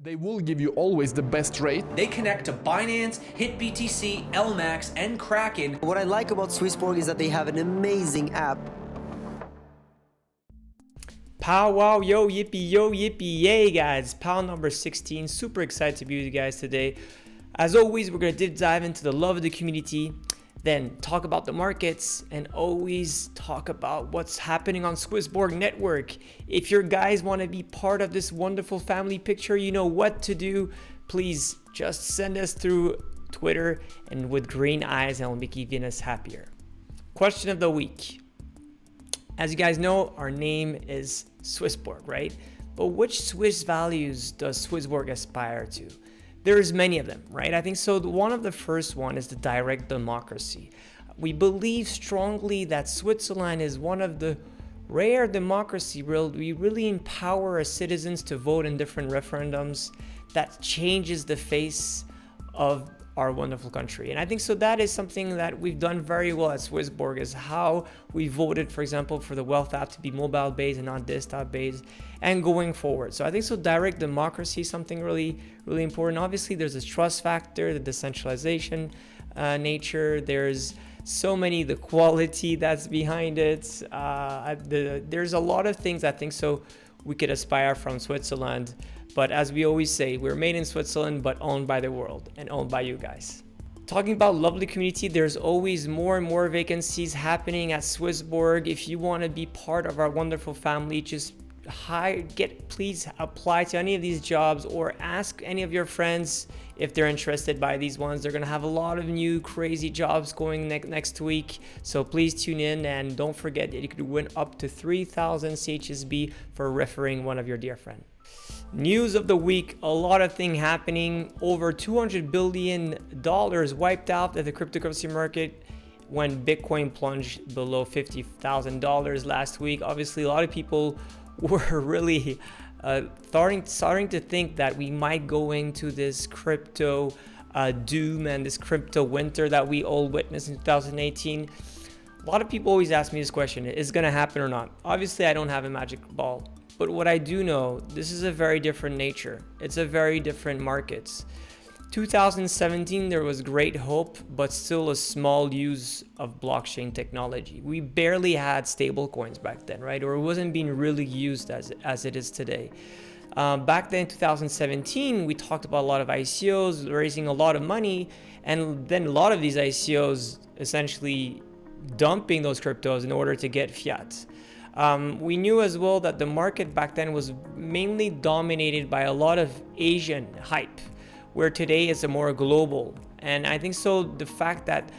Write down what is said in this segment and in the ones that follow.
They will give you always the best rate. They connect to Binance, HitBTC, LMAX, and Kraken. What I like about SwissBorg is that they have an amazing app. PowWow, yo yippee yay guys, Pow number 16. Super excited to be with you guys today. As always, we're going to dive into the love of the community, then talk about the markets, and always talk about what's happening on SwissBorg network. If your guys want to be part of this wonderful family picture, you know what to do. Please just send us through Twitter, and with green eyes, and will make even us happier. Question of the week. As you guys know, our name is SwissBorg, right? But which Swiss values does SwissBorg aspire to? There's many of them, right? I think so. One of the first one is the direct democracy. We believe strongly that Switzerland is one of the rare democracy where we really empower our citizens to vote in different referendums that changes the face of our wonderful country. And I think so that is something that we've done very well at SwissBorg, is how we voted, for example, for the wealth app to be mobile based and not desktop based, and going forward. So I think so direct democracy is something really important. Obviously there's this trust factor, the decentralization nature, there's so many, the quality that's behind it, there's a lot of things I think so we could aspire from Switzerland. But as we always say, we're made in Switzerland, but owned by the world and owned by you guys. Talking about lovely community, there's always more and more vacancies happening at SwissBorg. If you want to be part of our wonderful family, just please apply to any of these jobs, or ask any of your friends if they're interested by these ones. They're gonna have a lot of new crazy jobs going next week, so please tune in, and don't forget that you could win up to 3,000 CHSB for referring one of your dear friends. News of the week, a lot of things happening. Over $200 billion wiped out at the cryptocurrency market when Bitcoin plunged below $50,000 last week. Obviously, a lot of people were really starting to think that we might go into this crypto doom and this crypto winter that we all witnessed in 2018. A lot of people always ask me this question: is it going to happen or not? Obviously, I don't have a magic ball. But what I do know, this is a very different nature. It's a very different markets. 2017, there was great hope, but still a small use of blockchain technology. We barely had stable coins back then, right? Or it wasn't being really used as it is today. Back then in 2017, we talked about a lot of ICOs raising a lot of money, and then a lot of these ICOs essentially dumping those cryptos in order to get fiat. We knew as well that the market back then was mainly dominated by a lot of Asian hype, where today it's a more global. And I think so the fact that,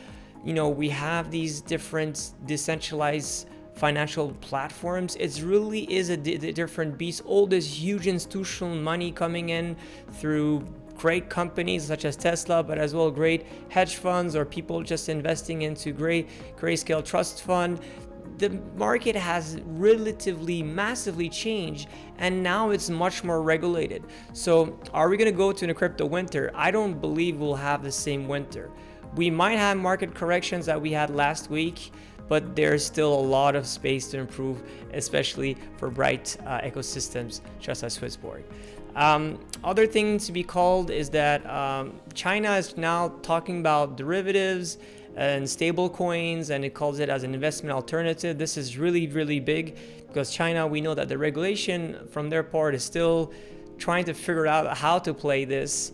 you know, we have these different decentralized financial platforms, it really is a different beast. All this huge institutional money coming in through great companies such as Tesla, but as well great hedge funds or people just investing into Grayscale Trust Fund. The market has relatively massively changed, and now it's much more regulated. So are we going to go to a crypto winter? I don't believe we'll have the same winter. We might have market corrections that we had last week, but there's still a lot of space to improve, especially for bright ecosystems just as SwissBorg. Other thing to be called is that China is now talking about derivatives and stable coins, and it calls it as an investment alternative. This is really big, because China, we know that the regulation from their part is still trying to figure out how to play this.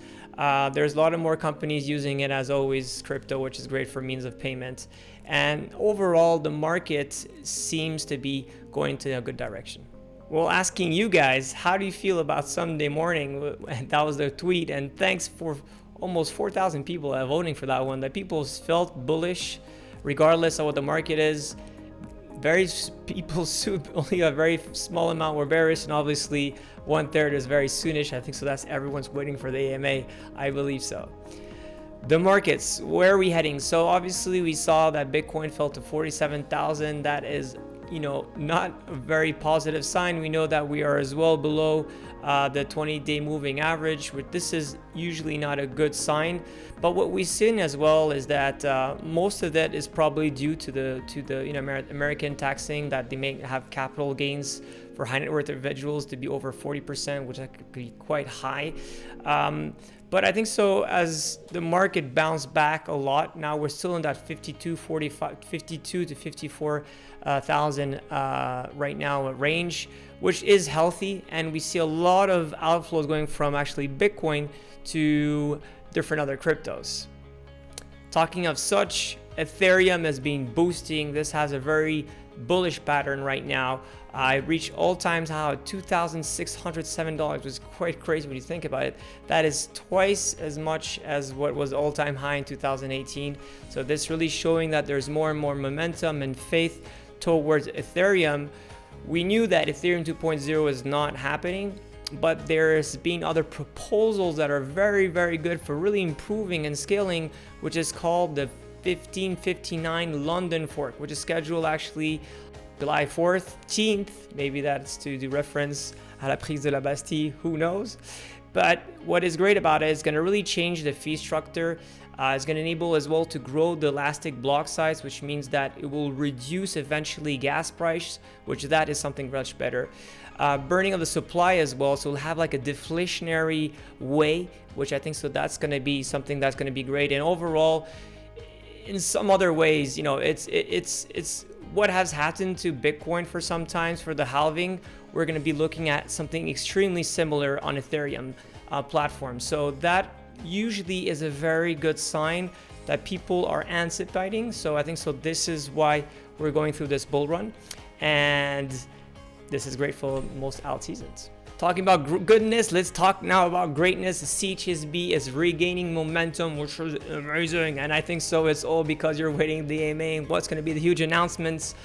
There's a lot of more companies using it, as always, crypto, which is great for means of payment. And overall, the market seems to be going to a good direction. Well, asking you guys, how do you feel about Sunday morning? That was the tweet, and thanks for almost 4,000 people voting for that one. That people felt bullish regardless of what the market is. Only a very small amount were bearish, and obviously 1/3 is very soonish. I think so that's everyone's waiting for the AMA. I believe so. The markets, where are we heading? So obviously we saw that Bitcoin fell to 47,000. That is, you know, not a very positive sign. We know that we are as well below the 20-day moving average, which this is usually not a good sign. But what we've seen as well is that most of that is probably due to the American taxing, that they may have capital gains for high net worth individuals to be over 40%, which could be quite high. But I think so as the market bounced back a lot, now we're still in that 52 to 54,000 right now range, which is healthy. And we see a lot of outflows going from actually Bitcoin to different other cryptos. Talking of such, Ethereum has been boosting. This has a very bullish pattern right now. I reached all-time high at $2,607, which is quite crazy when you think about it. That is twice as much as what was all-time high in 2018. So this really showing that there's more and more momentum and faith towards Ethereum. We knew that Ethereum 2.0 is not happening, but there's been other proposals that are very, very good for really improving and scaling, which is called the 1559 London fork, which is scheduled actually July 14th. Maybe that's to do reference à la prise de la Bastille, who knows? But what is great about it is going to really change the fee structure. It's going to enable as well to grow the elastic block size, which means that it will reduce eventually gas price, which that is something much better. Burning of the supply as well, so we'll have like a deflationary way, which I think so that's going to be something that's going to be great. And overall, in some other ways, you know, it's what has happened to Bitcoin for some times for the halving. We're going to be looking at something extremely similar on Ethereum platform. So that usually is a very good sign that people are anticipating. So I think so this is why we're going through this bull run, and this is great for most alt seasons. Talking about goodness, let's talk now about greatness. CHSB is regaining momentum, which is amazing. And I think so it's all because you're waiting the AMA and what's going to be the huge announcements.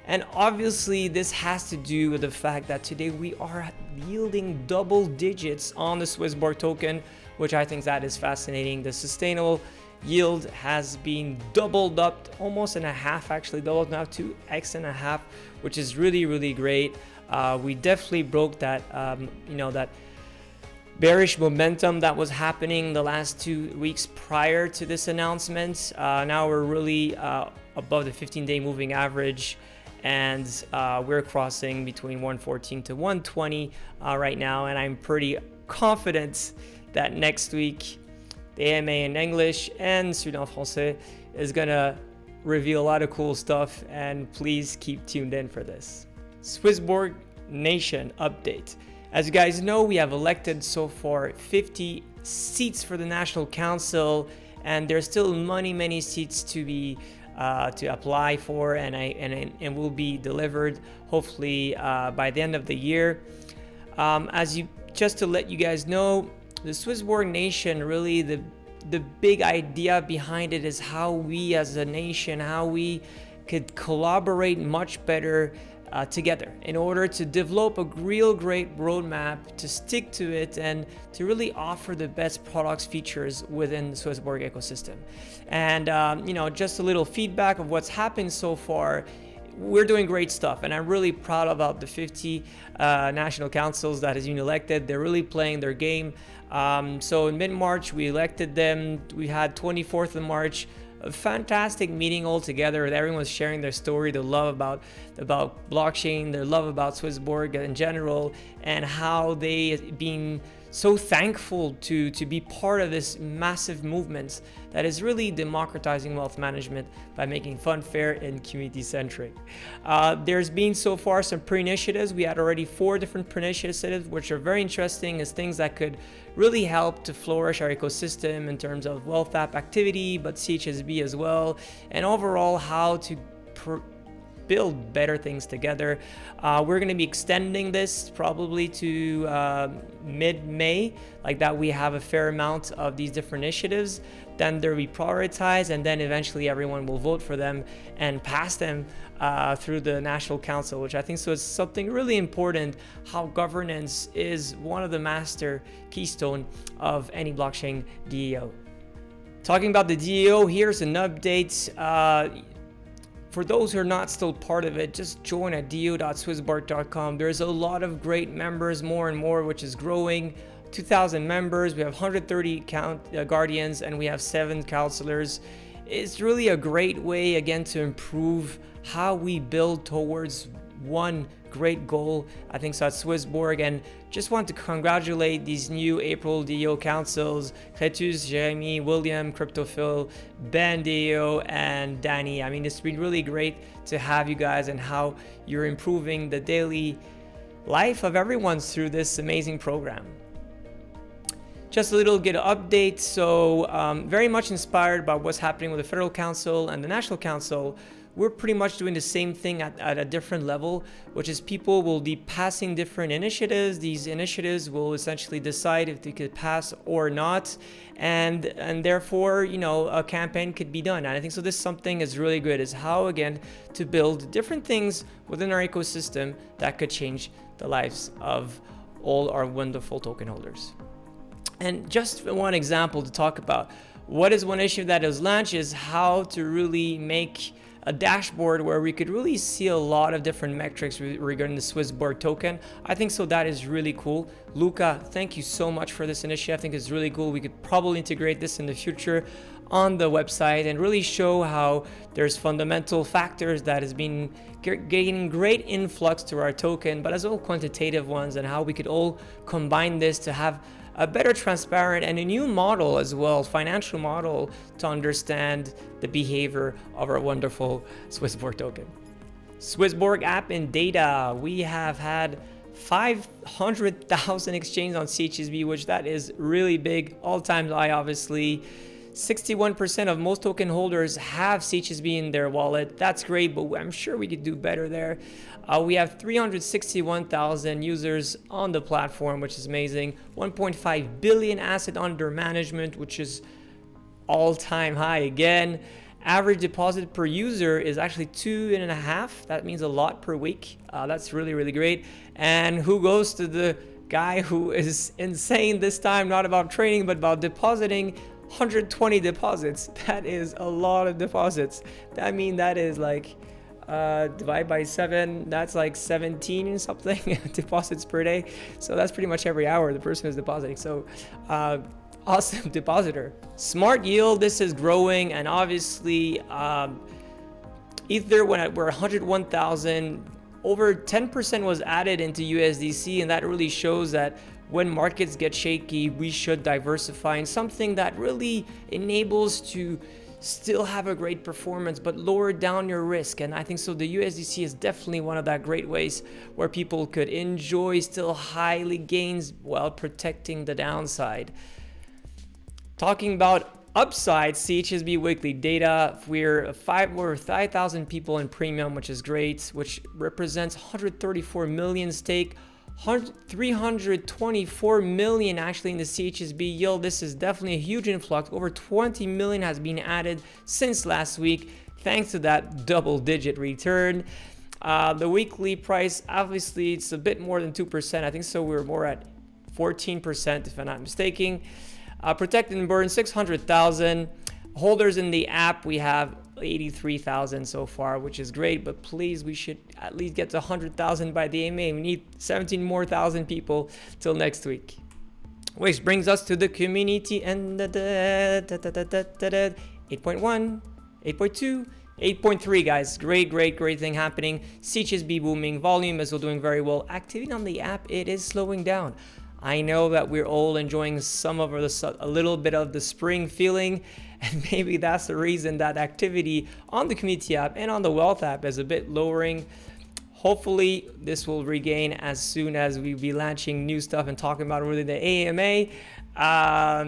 And obviously this has to do with the fact that today we are yielding double digits on the SwissBorg token, which I think that is fascinating. The sustainable yield has been doubled up, almost in a half, actually doubled now to X.5, which is really, really great. We definitely broke that, that bearish momentum that was happening the last 2 weeks prior to this announcement. Now we're really above the 15-day moving average, and we're crossing between 114 to 120 right now. And I'm pretty confident that next week the AMA in English and Sud en Français is gonna reveal a lot of cool stuff, and please keep tuned in for this. SwissBorg Nation update. As you guys know, we have elected so far 50 seats for the National Council, and there's still many seats to be to apply for, and will be delivered hopefully by the end of the year. Just to let you guys know, the SwissBorg Nation, really the big idea behind it is how we as a nation, how we could collaborate much better together in order to develop a real great roadmap, to stick to it, and to really offer the best products features within the SwissBorg ecosystem. And just a little feedback of what's happened so far. We're doing great stuff, and I'm really proud about the 50 national councils that has been elected. They're really playing their game. So in mid-March, we elected them. We had 24th of March, a fantastic meeting all together. Everyone was sharing their story, their love about blockchain, their love about SwissBorg in general, and how they been so thankful to be part of this massive movement that is really democratizing wealth management by making fun, fair, and community-centric. There's been so far some pre-initiatives. We had already 4 different pre-initiatives, which are very interesting as things that could really help to flourish our ecosystem in terms of wealth app activity, but CHSB as well, and overall how to build better things together. We're going to be extending this probably to mid-May, like that we have a fair amount of these different initiatives. Then they'll be prioritized, and then eventually everyone will vote for them and pass them through the National Council, which I think so is something really important, how governance is one of the master keystone of any blockchain DAO. Talking about the DAO, here's an update. For those who are not still part of it, just join at do.swissborg.com. There's a lot of great members, more and more, which is growing. 2,000 members, we have 130 guardians, and we have 7 counselors. It's really a great way, again, to improve how we build towards one great goal, I think so, at SwissBorg. And just want to congratulate these new April DEO councils, Cryus, Jeremy, William, Cryptophil, Ben DEO, and Danny. I mean, it's been really great to have you guys and how you're improving the daily life of everyone through this amazing program. Just a little get an update. So very much inspired by what's happening with the Federal Council and the National Council. We're pretty much doing the same thing at a different level, which is people will be passing different initiatives. These initiatives will essentially decide if they could pass or not. And therefore, you know, a campaign could be done. And I think so this something is really good, is how, again, to build different things within our ecosystem that could change the lives of all our wonderful token holders. And just one example to talk about, what is one issue that is launched is how to really make a dashboard where we could really see a lot of different metrics regarding the SwissBorg token. I think so that is really cool. Luca, thank you so much for this initiative. I think it's really cool. We could probably integrate this in the future on the website and really show how there's fundamental factors that has been gaining great influx to our token, but as well quantitative ones, and how we could all combine this to have a better transparent and a new model as well, financial model, to understand the behavior of our wonderful SwissBorg token. SwissBorg app and data. We have had 500,000 exchanges on CHSB, which that is really big, all-time high, obviously. 61% of most token holders have CHSB in their wallet. That's great, but I'm sure we could do better there. We have 361,000 users on the platform, which is amazing. 1.5 billion asset under management, which is all-time high again. Average deposit per user is actually 2.5. That means a lot per week. That's really, really great. And who goes to the guy who is insane this time, not about trading, but about depositing 120 deposits. That is a lot of deposits. I mean, that is like divide by 7, that's like 17 and something deposits per day. So that's pretty much every hour the person is depositing. So awesome depositor. Smart yield, this is growing, and obviously Ether when we're 101,000, over 10% was added into USDC, and that really shows that when markets get shaky, we should diversify in something that really enables to still have a great performance, but lower down your risk. And I think so the USDC is definitely one of that great ways where people could enjoy still highly gains while protecting the downside. Talking about upside, CHSB weekly data, we're 5,000 people in premium, which is great, which represents 134 million stake, 324 million actually in the CHSB yield. This is definitely a huge influx. Over 20 million has been added since last week, thanks to that double-digit return. The weekly price, obviously, it's a bit more than 2%. I think so. We're more at 14%, if I'm not mistaken. Protect and burn 600,000 holders in the app. We have 83,000 so far, which is great, but please, we should at least get to 100,000 by the AMA. We need 17 more thousand people till next week. Which brings us to the community and 8.1, 8.2, 8.3, guys. Great thing happening. CHSB booming, volume is still doing very well. Activity on the app, it is slowing down. I know that we're all enjoying a little bit of the spring feeling, and maybe that's the reason that activity on the community app and on the wealth app is a bit lowering. Hopefully this will regain as soon as we be launching new stuff and talking about really the AMA.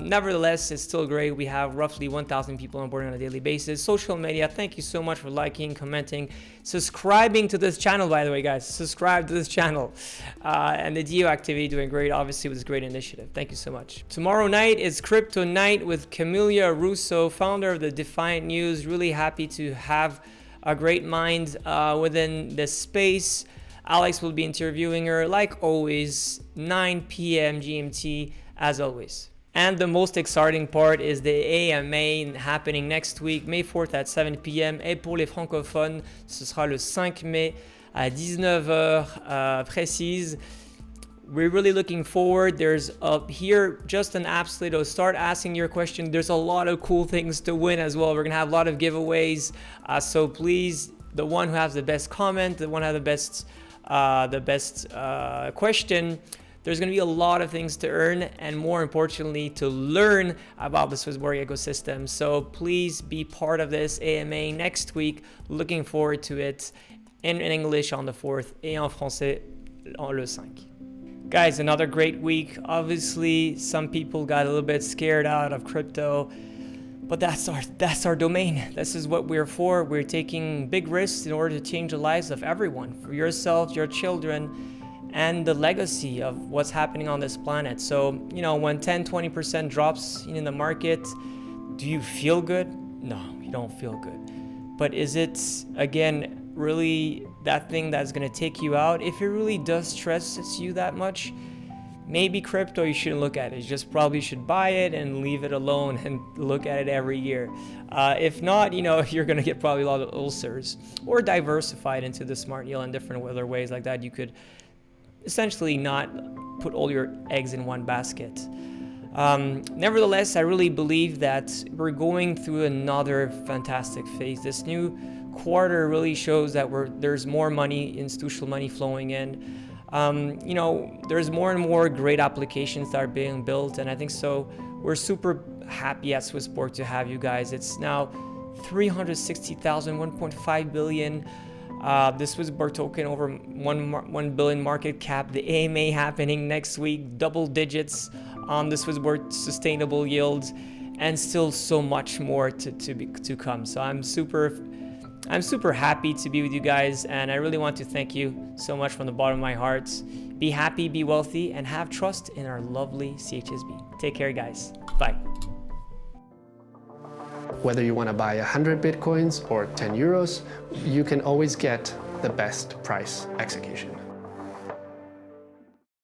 Nevertheless, it's still great. We have roughly 1,000 people on board on a daily basis. Social media, thank you so much for liking, commenting, subscribing to this channel, by the way, guys. Subscribe to this channel. And the DEO activity doing great, obviously, with this great initiative. Thank you so much. Tomorrow night is Crypto Night with Camilla Russo, founder of the Defiant News. Really happy to have a great mind within this space. Alex will be interviewing her, like always, 9 p.m. GMT, as always. And the most exciting part is the AMA happening next week, May 4th at 7 p.m. Et pour les francophones, ce sera le 5 mai à 19h précise. We're really looking forward. There's here just an app slate. Start asking your question. There's a lot of cool things to win as well. We're gonna have a lot of giveaways. So please the one who has the best comment, the one who has the best question. There's going to be a lot of things to earn, and more importantly, to learn about the SwissBorg ecosystem. So please be part of this AMA next week. Looking forward to it in English on the 4th et en français le 5. Guys, another great week. Obviously, some people got a little bit scared out of crypto, but that's our domain. This is what we're for. We're taking big risks in order to change the lives of everyone, for yourself, your children, and the legacy of what's happening on this planet. So, when 10-20% drops in the market, do you feel good? No, you don't feel good. But is it, again, really that thing that's going to take you out? If it really does stress you that much, maybe crypto, you shouldn't look at it. You just probably should buy it and leave it alone and look at it every year. If not, you're going to get probably a lot of ulcers. Or diversify it into the smart yield and different other ways like that. You could essentially not put all your eggs in one basket. Nevertheless, I really believe that we're going through another fantastic phase. This new quarter really shows that there's more money, institutional money flowing in. There's more and more great applications that are being built, and I think so. We're super happy at SwissBorg to have you guys. It's now 360,000, 1.5 billion. The SwissBorg token over 1 billion market cap. The AMA happening next week, double digits on the SwissBorg sustainable yields, and still so much more to come. So I'm super happy to be with you guys, and I really want to thank you so much from the bottom of my heart. Be happy, be wealthy, and have trust in our lovely CHSB. Take care, guys. Bye. Whether you want to buy 100 Bitcoins or 10 euros, you can always get the best price execution.